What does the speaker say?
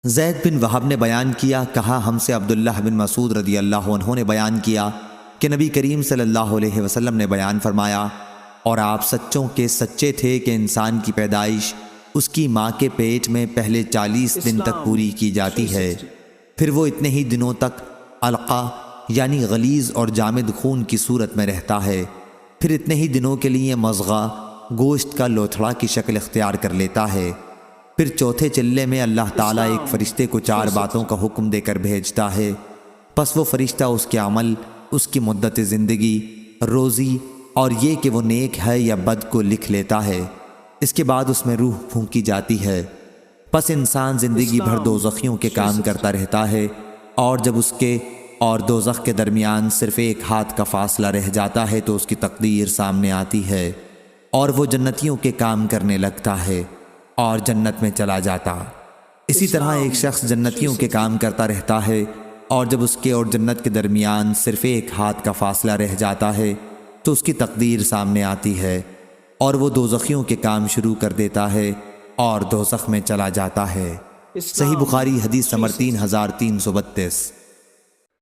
زید بن وہب نے بیان کیا، کہا ہم سے عبداللہ بن مسعود رضی اللہ عنہ نے بیان کیا کہ نبی کریم صلی اللہ علیہ وسلم نے بیان فرمایا، اور آپ سچوں کے سچے تھے کہ انسان کی پیدائش اس کی ماں کے پیٹ میں پہلے 40 دن تک پوری کی جاتی ہے، پھر وہ اتنے ہی دنوں تک علقہ یعنی غلیظ اور جامد خون کی صورت میں رہتا ہے، پھر اتنے ہی دنوں کے لیے مضغہ گوشت کا لوتھڑا کی شکل اختیار کر لیتا ہے، پھر چوتھے چلے میں اللہ تعالیٰ ایک فرشتے کو 4 باتوں کا حکم دے کر بھیجتا ہے، پس وہ فرشتہ اس کے عمل، اس کی مدت زندگی، روزی اور یہ کہ وہ نیک ہے یا بد کو لکھ لیتا ہے۔ اس کے بعد اس میں روح پھونکی جاتی ہے، پس انسان زندگی بھر دوزخیوں کے کام کرتا رہتا ہے، اور جب اس کے اور دوزخ کے درمیان صرف 1 ہاتھ کا فاصلہ رہ جاتا ہے تو اس کی تقدیر سامنے آتی ہے اور وہ جنتیوں کے کام کرنے لگتا ہے اور جنت میں چلا جاتا۔ اسی طرح ایک شخص جنتیوں کے کام کرتا رہتا ہے، اور جب اس کے اور جنت کے درمیان صرف 1 ہاتھ کا فاصلہ رہ جاتا ہے تو اس کی تقدیر سامنے آتی ہے اور وہ دوزخیوں کے کام شروع کر دیتا ہے اور دوزخ میں چلا جاتا ہے۔ صحیح بخاری حدیث نمبر 3332۔